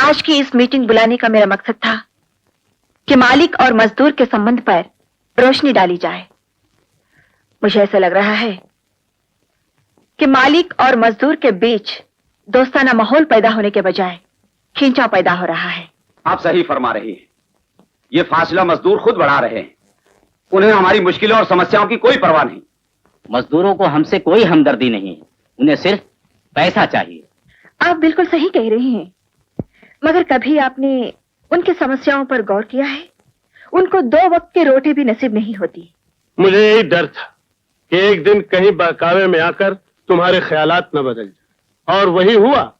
आज की इस मीटिंग बुलाने का मेरा मकसद था कि मालिक और मजदूर के संबंध पर रोशनी डाली जाए। मुझे ऐसा लग रहा है कि मालिक और मजदूर के बीच दोस्ताना माहौल पैदा होने के बजाय खींचाव पैदा हो रहा है। आप सही फरमा रही हैं। ये फासला मजदूर खुद बढ़ा रहे हैं। उन्हें हमारी मुश्किलों और समस्याओं की कोई परवाह नहीं। मजदूरों को हमसे कोई हमदर्दी नहीं है, उन्हें सिर्फ पैसा चाहिए। आप बिल्कुल सही कह रही हैं, मगर कभी आपने उनकी समस्याओं पर गौर किया है? उनको 2 वक्त की रोटी भी नसीब नहीं होती। मुझे यही डर था कि एक दिन कहीं बहकावे में आकर तुम्हारे ख्यालात न बदल जाए, और वही हुआ।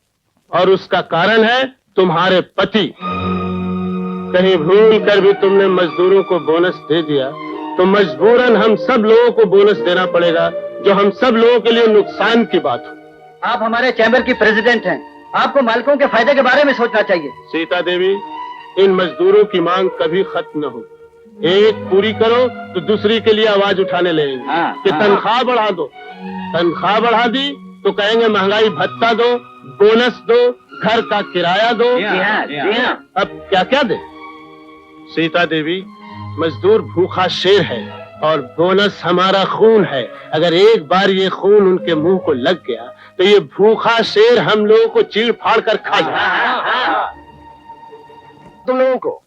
और उसका कारण है तुम्हारे पति। कहीं भूल कर भी तुमने मजदूरों को बोनस दे दिया तो मजबूरन हम सब लोगों को बोनस देना पड़ेगा, जो हम सब लोगों के लिए नुकसान की बात हो। आप हमारे चैम्बर की प्रेसिडेंट हैं, आपको मालिकों के फायदे के बारे में सोचना चाहिए। सीता देवी, इन मजदूरों की मांग कभी खत्म न हो। एक पूरी करो तो दूसरी के लिए आवाज उठाने लगेंगे कि तनख्वाह बढ़ा दो। तनख्वाह बढ़ा दी तो कहेंगे महंगाई भत्ता दो, बोनस दो, घर का किराया दो। अब क्या क्या दे? सीता देवी, मजदूर भूखा शेर है और बोनस हमारा खून है। अगर एक बार ये खून उनके मुंह को लग गया तो ये भूखा शेर हम लोगों को चीड़ फाड़ कर खा जाए। तुम लोगों को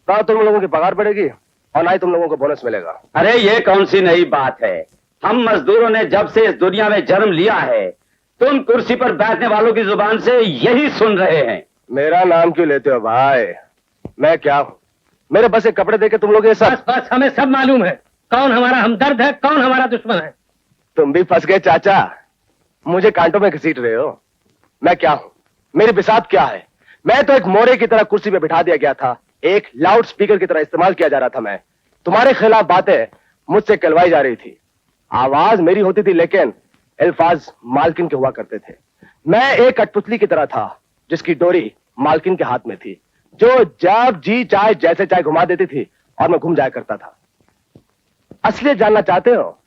ना तुम लोगों की पगार बढ़ेगी और ना ही तुम लोगों को बोनस मिलेगा। अरे ये कौन सी नई बात है? हम मजदूरों ने जब से इस दुनिया में जन्म लिया है तुम कुर्सी पर बैठने वालों की जुबान से यही सुन रहे हैं। मेरा नाम क्यों लेते हो भाई? मैं क्या हूँ? मेरे बस एक कपड़े देके तुम लोग ये सब। बस हमें सब मालूम है कौन हमारा हमदर्द है, कौन हमारा दुश्मन है। तुम भी फंस गए चाचा, मुझे कांटों में घसीट रहे हो। मैं क्या हूँ? मेरी बिसात क्या है? मैं तो एक मोरे की तरह कुर्सी पे बिठा दिया गया था, एक लाउड स्पीकर की तरह इस्तेमाल किया जा रहा था। मैं तुम्हारे खिलाफ बातें मुझसे कहलवाई जा रही थी। आवाज मेरी होती थी लेकिन अल्फाज मालकिन के हुआ करते थे। मैं एक कठपुतली की तरह था जिसकी डोरी मालकिन के हाथ में थी, जो जब जी चाहे जैसे चाहे घुमा देती थी और मैं घूम जाया करता था। असलियत जानना चाहते हो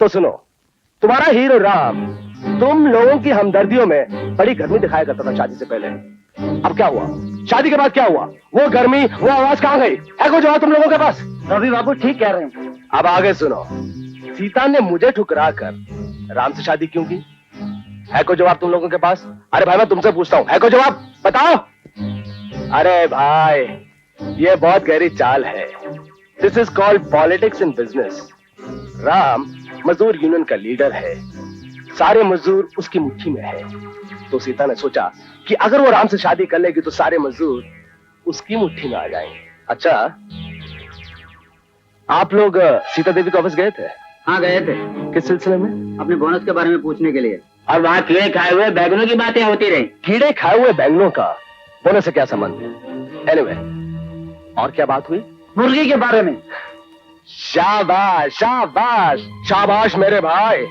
तो सुनो। तुम्हारा हीरो राम तुम लोगों की हमदर्दियों में बड़ी गर्मी दिखाया करता था शादी से पहले। अब क्या हुआ? शादी के बाद क्या हुआ? वो गर्मी, वो आवाज कहां गई? है कोई जवाब तुम लोगों के पास? रवि बाबू ठीक कह रहे हैं। अब आगे सुनो। सीता ने मुझे ठुकरा कर राम से शादी क्यों की? है कोई जवाब तुम लोगों के पास? अरे भाई मैं तुमसे पूछता हूं, है कोई जवाब? बताओ। अरे भाई ये बहुत गहरी चाल है। This is called politics in business. Ram मजदूर यूनियन का लीडर है, सारे मजदूर उसकी मुट्ठी में है। तो सीता ने सोचा कि अगर वो राम से शादी कर लेगी तो सारे मजदूर उसकी मुट्ठी में आ जाएंगे। अच्छा, आप लोग सीता देवी के ऑफिस गए थे? हाँ गए थे। किस सिलसिले में? अपने बोनस के बारे में पूछने के लिए। और वहाँ कीड़े खाए हुए बैगनों की बातें होती रही। कीड़े खाए हुए बैंगनों का बोनस से क्या संबंध है? एनीवे, और क्या बात हुई? मुर्गी के बारे में। शाबाश शाबाश शाबाश मेरे भाई।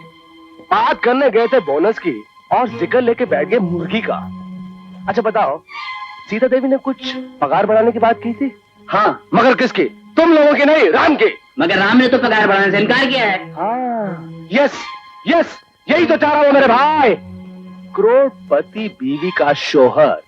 बात करने गए थे बोनस की और जिक्र लेके बैठ गए मुर्गी का। अच्छा बताओ, सीता देवी ने कुछ पगार बढ़ाने की बात की थी? हाँ, मगर किसकी? तुम लोगों की नहीं, राम की। मगर राम ने तो पगार बढ़ाने से इनकार किया है। हाँ, यस यस, यही तो चाह रहा हूं मेरे भाई। करोड़पति बीवी का शोहर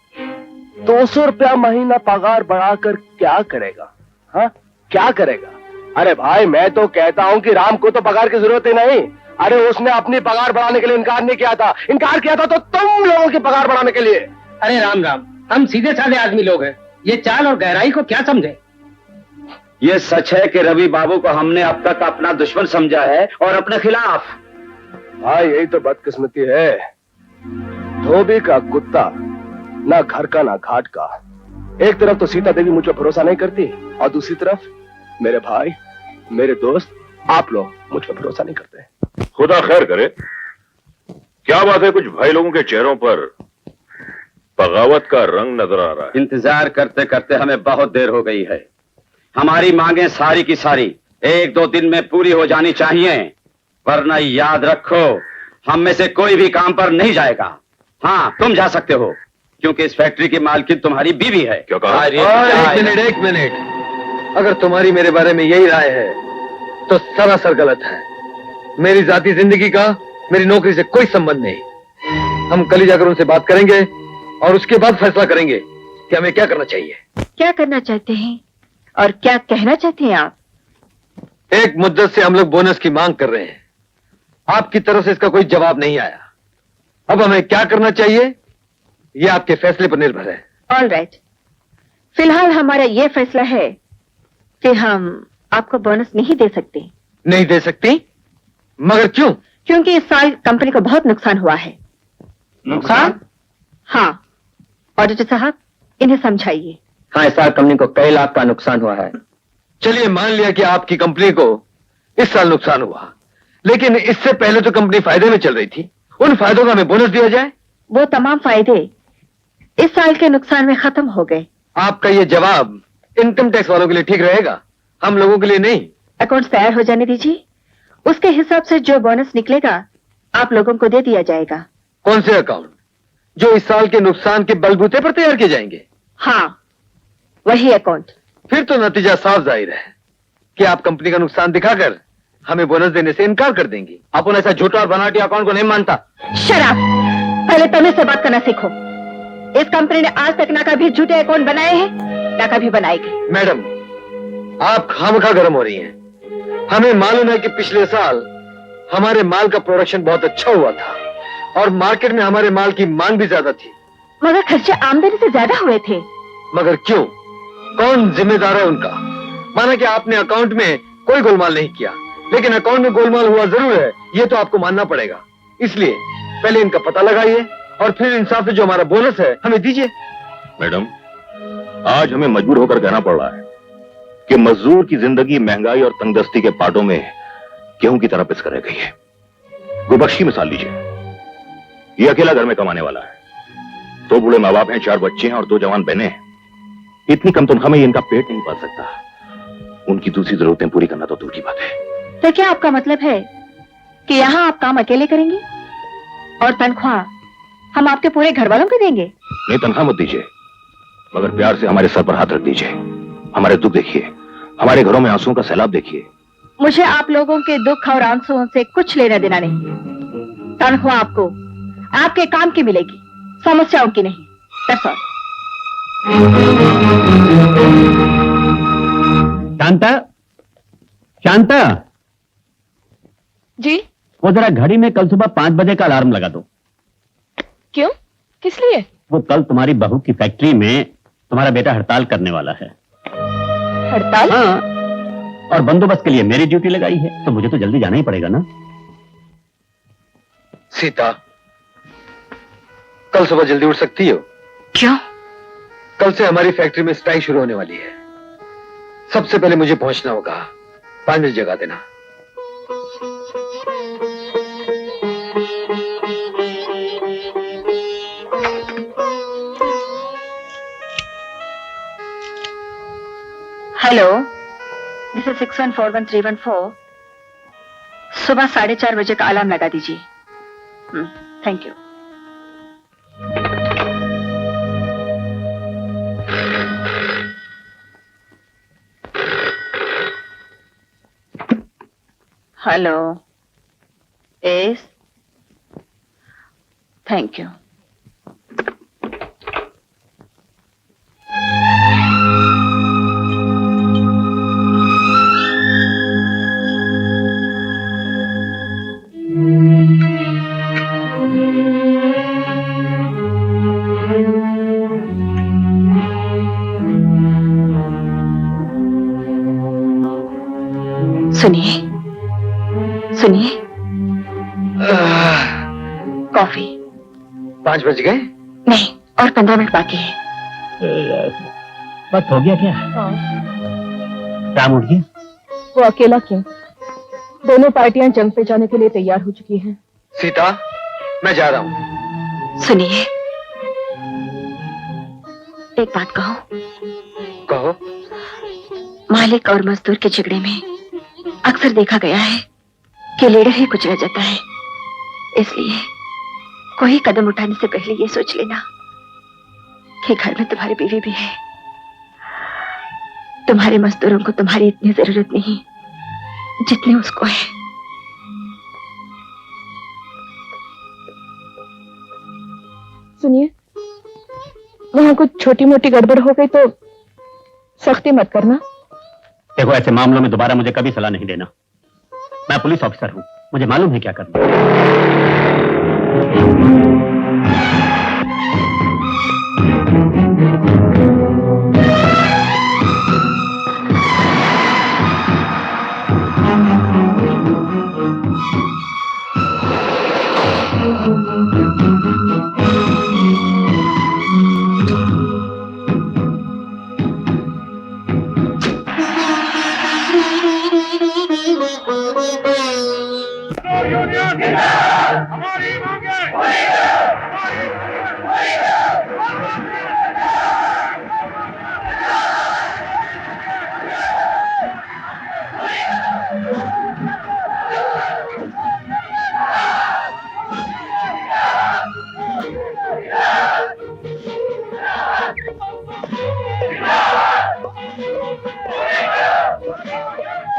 200 रुपया महीना पगार बढ़ाकर क्या करेगा? हाँ, क्या करेगा? अरे भाई मैं तो कहता हूं कि राम को तो पगार की जरूरत ही नहीं। अरे उसने अपनी पगार बढ़ाने के लिए इनकार नहीं किया था। इनकार किया था तो तुम लोगों की पगार बढ़ाने के लिए। अरे राम राम, हम सीधे साधे आदमी लोग हैं, ये चाल और गहराई को क्या समझे? ये सच है कि रवि बाबू को हमने अब तक अपना दुश्मन समझा है और अपने खिलाफ। भाई यही तो बदकिस्मती है। धोबी का कुत्ता, ना घर का ना घाट का। एक तरफ तो सीता देवी मुझ पर भरोसा नहीं करती और दूसरी तरफ मेरे भाई, मेरे दोस्त, आप लोग मुझ पर भरोसा नहीं करते। खुदा खैर करे। क्या बात है, कुछ भाई लोगों के चेहरों पर बगावत का रंग नजर आ रहा है। इंतजार करते करते हमें बहुत देर हो गई है। हमारी मांगें सारी की सारी 1-2 दिन में पूरी हो जानी चाहिए, वरना याद रखो हम में से कोई भी काम पर नहीं जाएगा। हाँ, तुम जा सकते हो क्योंकि इस फैक्ट्री की मालकिन तुम्हारी बीवी है। क्या कहा? एक मिनट, अगर तुम्हारी मेरे बारे में यही राय है तो सरासर गलत है। मेरी जाती जिंदगी का मेरी नौकरी से कोई संबंध नहीं। हम कल ही जाकर उनसे बात करेंगे और उसके बाद फैसला करेंगे कि हमें क्या करना चाहिए। क्या करना चाहते हैं और क्या कहना चाहते हैं आप? एक मुद्दत से हम लोग बोनस की मांग कर रहे हैं, आपकी तरफ से इसका कोई जवाब नहीं आया। अब हमें क्या करना चाहिए यह आपके फैसले पर निर्भर है। ऑल राइट, फिलहाल हमारा यह फैसला है कि हम आपको बोनस नहीं दे सकते। नहीं दे सकती? मगर क्यों? क्योंकि इस साल कंपनी को बहुत नुकसान हुआ है। नुकसान? हाँ, ऑडिटर साहब इन्हें समझाइए। हाँ, इस साल कंपनी को कई लाख का नुकसान हुआ है। चलिए मान लिया कि आपकी कंपनी को इस साल नुकसान हुआ, लेकिन इससे पहले तो कंपनी फायदे में चल रही थी। उन फायदों का हमें बोनस दिया जाए। वो तमाम फायदे इस साल के नुकसान में खत्म हो गए। आपका ये जवाब इनकम टैक्स वालों के लिए ठीक रहेगा, हम लोगों के लिए नहीं। अकाउंट्स तैयार हो जाने दीजिए, उसके हिसाब से जो बोनस निकलेगा आप लोगों को दे दिया जाएगा। कौन से अकाउंट? जो इस साल के नुकसान के बलबूते पर तैयार किए जाएंगे? हाँ, वही अकाउंट। फिर तो नतीजा साफ जाहिर है कि आप कंपनी का नुकसान दिखाकर हमें बोनस देने से इनकार कर देंगी। अपन ऐसा झूठा और बनावटी अकाउंट को नहीं मानता। शराब, पहले तमीज से बात करना सीखो। इस कंपनी ने आज तक ना कभी झूठे अकाउंट बनाए हैं ना कभी बनाएगी। मैडम, आप खामखा गर्म हो रही हैं। हमें मालूम है कि पिछले साल हमारे माल का प्रोडक्शन बहुत अच्छा हुआ था और मार्केट में हमारे माल की मांग भी ज्यादा थी। मगर खर्चे आमदनी से ज्यादा हुए थे। मगर क्यों? कौन जिम्मेदार है उनका? माना कि आपने अकाउंट में कोई गोलमाल नहीं किया, लेकिन अकाउंट में गोलमाल हुआ जरूर है, ये तो आपको मानना पड़ेगा। इसलिए पहले इनका पता लगाइए और फिर इंसाफ से जो हमारा बोनस है हमें दीजिए। मैडम, आज हमें मजबूर होकर कहना पड़ रहा है कि मजदूर की जिंदगी महंगाई और तंगदस्ती के पाटों में गेहूं की तरह पिस कर रह गई है। गुरबख्श की मिसाल लीजिए, ये अकेला घर में कमाने वाला है, 2 बूढ़े माँ बाप हैं, 4 बच्चे हैं और 2 जवान बहनें हैं। इतनी कम तनख्वाह में ये इनका पेट नहीं पाल सकता। उनकी दूसरी जरूरतें पूरी करना तो दूर की बात है। तो क्या आपका मतलब है कि यहाँ आप काम अकेले करेंगे और तनख्वाह हम आपके पूरे घर वालों को देंगे? नहीं, तनख्वाह मत दीजिए, मगर प्यार से हमारे सर पर हाथ रख दीजिए। हमारे दुख देखिए, हमारे घरों में आंसुओं का सैलाब देखिए। मुझे आप लोगों के दुख और आंसुओं से कुछ लेना देना नहीं। तनख्वाह आपको आपके काम की मिलेगी, समस्याओं की नहीं। That's all. शांता, शांता जी? वो जरा घड़ी में कल सुबह 5 बजे का अलार्म लगा दो। क्यों? किस लिए? वो कल तुम्हारी बहू की फैक्ट्री में तुम्हारा बेटा हड़ताल करने वाला है। हड़ताल? हाँ, और बंदोबस्त के लिए मेरी ड्यूटी लगाई है, तो मुझे तो जल्दी जाना ही पड़ेगा ना। सीता, कल सुबह जल्दी उठ सकती हो? क्यों? कल से हमारी फैक्ट्री में स्ट्राइक शुरू होने वाली है। सबसे पहले मुझे पहुंचना होगा। 5 मिनट जगा देना। Hello, this is 6141-314। सुबह 4:30 बजे का अलार्म लगा दीजिए। Thank you. Hello, S, thank you. सुनिए सुनिए, कॉफी। 5 बज गए? नहीं, और 15 मिनट बाकी है। बस हो गया क्या? हाँ। शाम उठ गया? वो अकेला क्यों? दोनों पार्टियां जंग पे जाने के लिए तैयार हो चुकी हैं। सीता, मैं जा रहा हूं। सुनिए, एक बात कहो। कहो। मालिक और मजदूर के झगड़े में अक्सर देखा गया है कि लीडर ही कुचला जाता है। इसलिए कोई कदम उठाने से पहले ये सोच लेना कि घर में तुम्हारी बीवी भी है। तुम्हारे मजदूरों को तुम्हारी इतनी जरूरत नहीं जितनी उसको है। सुनिए, वहां कुछ छोटी मोटी गड़बड़ हो गई तो सख्ती मत करना। देखो, ऐसे मामलों में दोबारा मुझे कभी सलाह नहीं देना। मैं पुलिस ऑफिसर हूं, मुझे मालूम है क्या करना।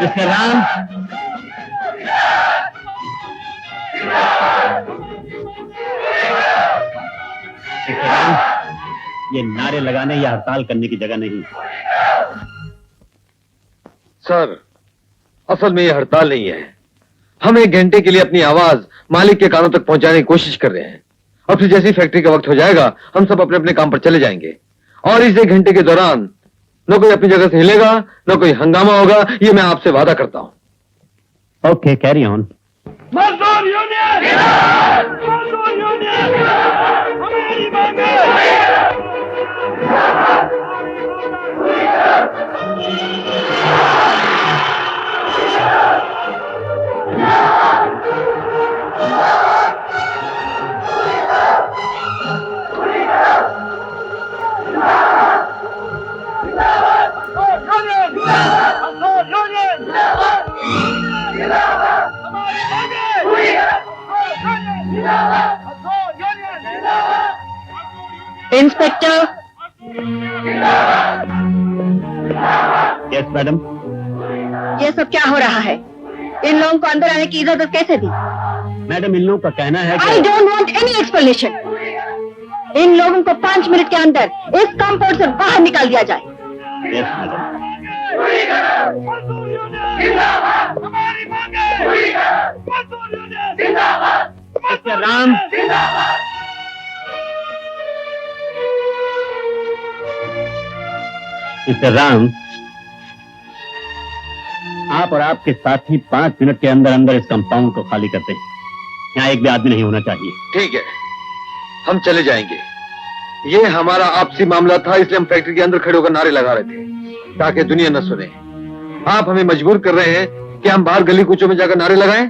मिस्टर राम, ये नारे लगाने या हड़ताल करने की जगह नहीं। सर, असल में ये हड़ताल नहीं है। हम 1 घंटे के लिए अपनी आवाज मालिक के कानों तक पहुंचाने की कोशिश कर रहे हैं, और फिर जैसी फैक्ट्री का वक्त हो जाएगा हम सब अपने अपने काम पर चले जाएंगे। और इस 1 घंटे के दौरान न कोई अपनी जगह से हिलेगा, न कोई हंगामा होगा, ये मैं आपसे वादा करता हूं। Okay, carry on. मजदूर यूनियन मजदूर यूनियन हमारी मांगे इंस्पेक्टर। Yes madam. ये सब क्या हो रहा है? इन लोगों को अंदर आने की इजाजत कैसे दी? मैडम, इन लोगों का कहना है I don't want any explanation. इन लोगों को 5 मिनट के अंदर इस कंपाउंड से बाहर निकाल दिया जाए। Yes madam. मजदूर यूनियन हमारी मांगे मजदूर यूनियन जिंदाबाद मिस्टर राम, मिस्टर राम, आप और आपके साथी 5 मिनट के अंदर अंदर इस कंपाउंड को खाली करते हैं। यहाँ एक भी आदमी नहीं होना चाहिए। ठीक है, हम चले जाएंगे। ये हमारा आपसी मामला था, इसलिए हम फैक्ट्री के अंदर खड़े होकर नारे लगा रहे थे ताकि दुनिया न सुने। आप हमें मजबूर कर रहे हैं कि हम बाहर गली कूचों में जाकर नारे लगाएं,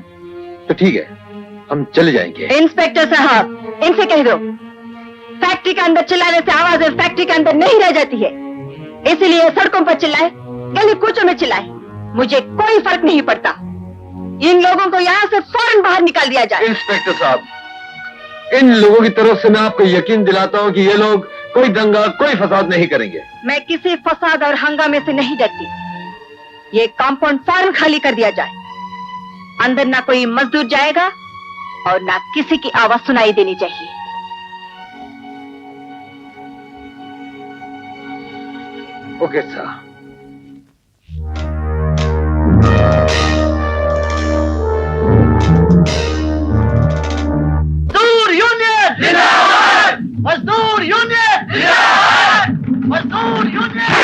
तो ठीक है, हम चले जाएंगे। इंस्पेक्टर साहब, इनसे कह दो फैक्ट्री के अंदर चिल्लाने से आवाजें फैक्ट्री के अंदर नहीं रह जाती है, इसलिए सड़कों पर चिल्लाए, गली कूचों में चिल्लाए, मुझे कोई फर्क नहीं पड़ता। इन लोगों को यहाँ से फौरन बाहर निकाल दिया जाए। इंस्पेक्टर साहब, इन लोगों की तरफ से मैं आपको यकीन दिलाता हूँ कि ये लोग कोई दंगा, कोई फसाद नहीं करेंगे। मैं किसी फसाद और हंगामे से नहीं डरती। ये कंपाउंड फौरन खाली कर दिया जाए। अंदर ना कोई मजदूर जाएगा और ना किसी की आवाज सुनाई देनी चाहिए। ओके साहब। मजदूर यूनियन जिंदाबाद मजदूर यूनियन जिंदाबाद मजदूर यूनियन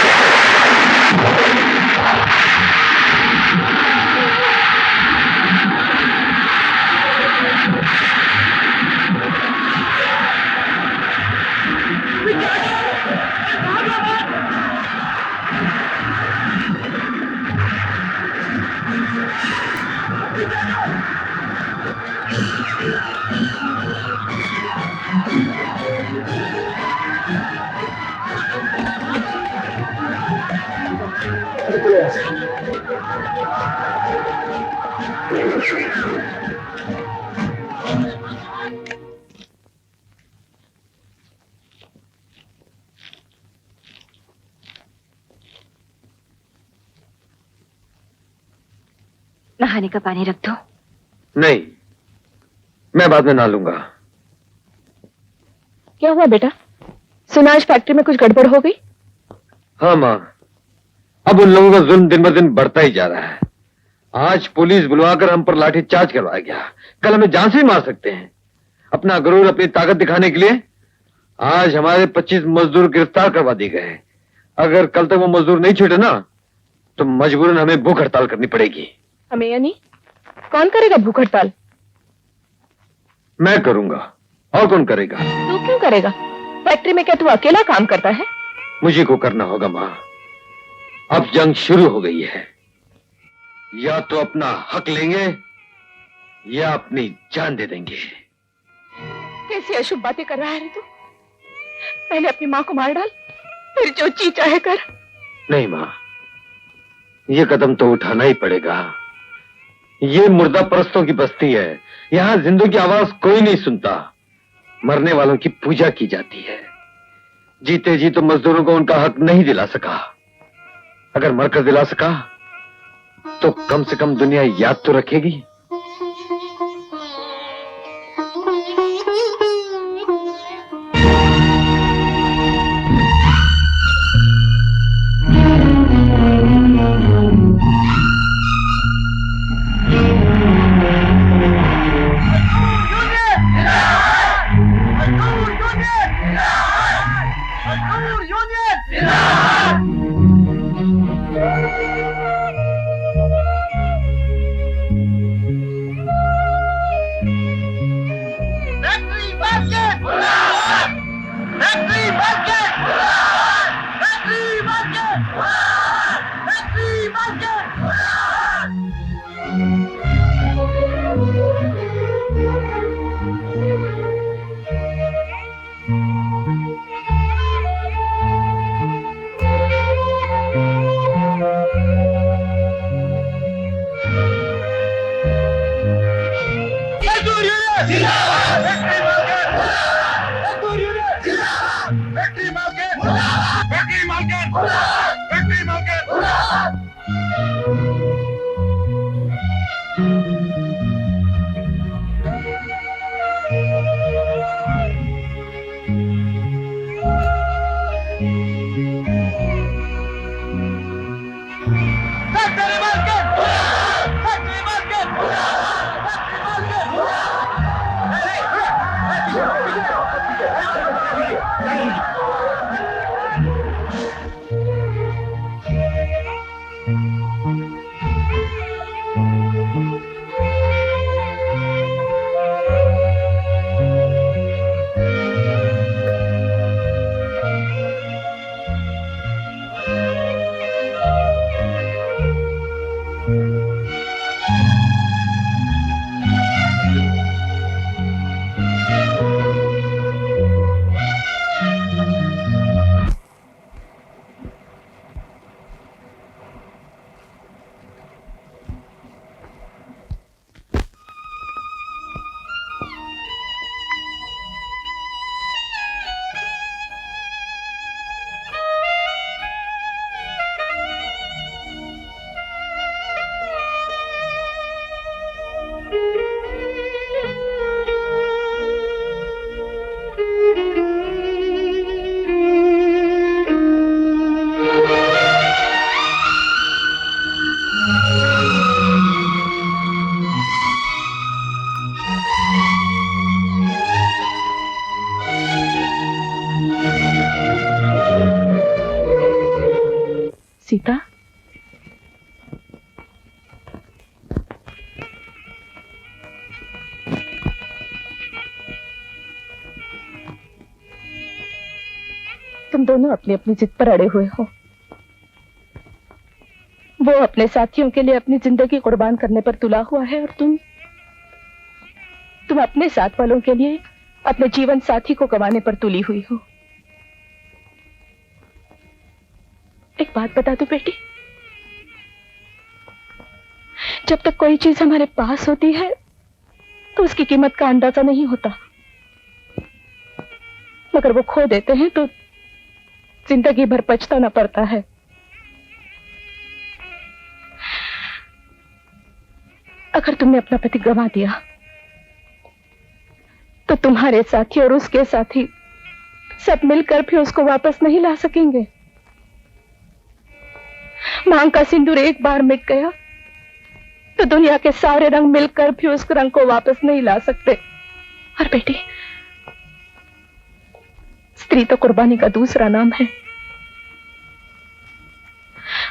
नहाने का पानी रख दो। नहीं, मैं बाद में नहा लूंगा। क्या हुआ बेटा? सुना आज फैक्ट्री में कुछ गड़बड़ हो गई? हाँ माँ, अब उन लोगों का जुल्म दिन ब दिन बढ़ता ही जा रहा है। आज पुलिस बुलवाकर हम पर लाठीचार्ज करवाया गया, कल हमें जान से ही मार सकते हैं। अपना गुरूर, अपनी ताकत दिखाने के लिए आज हमारे 25 मजदूर गिरफ्तार करवा दिए गए हैं। अगर कल तक वो मजदूर नहीं छूटे ना, तो मजबूरन हमें भूख हड़ताल करनी पड़ेगी। हमें यानी कौन करेगा भूख हड़ताल? मैं करूंगा, और कौन करेगा? तू क्यों करेगा? फैक्ट्री में क्या तू अकेला काम करता है? मुझे को करना होगा माँ। अब जंग शुरू हो गई है, या तो अपना हक लेंगे या अपनी जान दे देंगे। कैसी अशुभ बातें कर रहा है रे तू? पहले अपनी माँ को मार डाल, फिर जो जी चाहे कर। नहीं माँ, ये कदम तो उठाना ही पड़ेगा। ये मुर्दा परस्तों की बस्ती है, यहाँ जिंदों की आवाज कोई नहीं सुनता, मरने वालों की पूजा की जाती है। जीते जी तो मजदूरों को उनका हक नहीं दिला सका, अगर मरकर दिला सका तो कम से कम दुनिया याद तो रखेगी। सीता, तुम दोनों अपनी अपनी जिद पर अड़े हुए हो। वो अपने साथियों के लिए अपनी जिंदगी कुर्बान करने पर तुला हुआ है, और तुम अपने साथ वालों के लिए अपने जीवन साथी को गंवाने पर तुली हुई हो। एक बात बता दो बेटी, जब तक कोई चीज हमारे पास होती है तो उसकी कीमत का अंदाजा नहीं होता, मगर वो खो देते हैं तो जिंदगी भर पछताना पड़ता है। अगर तुमने अपना पति गंवा दिया तो तुम्हारे साथी और उसके साथी सब मिलकर भी उसको वापस नहीं ला सकेंगे। मांग का सिंदूर एक बार मिट गया तो दुनिया के सारे रंग मिलकर भी उस रंग को वापस नहीं ला सकते। और बेटी, स्त्री तो कुर्बानी का दूसरा नाम है।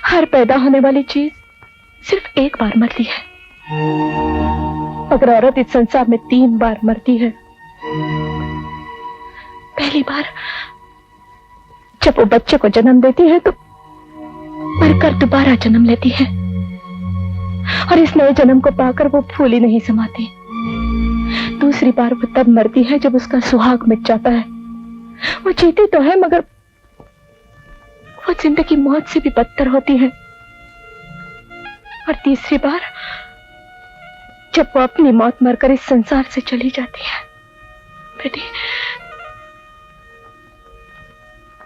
हर पैदा होने वाली चीज सिर्फ एक बार मरती है, मगर औरत इस संसार में 3 बार मरती है। पहली बार जब वो बच्चे को जन्म देती है तो मरकर दोबारा जन्म लेती है, और इस नए जन्म को पाकर वो फूली नहीं समाती। दूसरी बार वो तब मरती है जब उसका सुहाग मिट जाता है। वो जीती तो है मगर वो जिंदगी मौत से भी बदतर होती है। और तीसरी बार जब वो अपनी मौत मरकर इस संसार से चली जाती है। बेटी,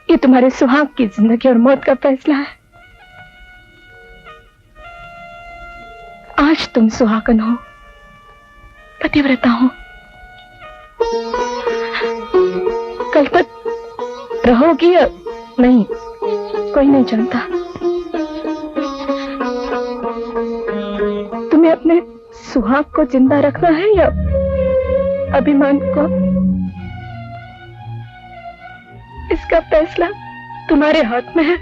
ये तुम्हारे सुहाग की जिंदगी और मौत का फैसला है। आज तुम सुहागन हो, पतिव्रता हो, कल तक रहोगी या नहीं कोई नहीं जानता। तुम्हें अपने सुहाग को जिंदा रखना है या अभिमान को? इसका फैसला तुम्हारे हाथ में है।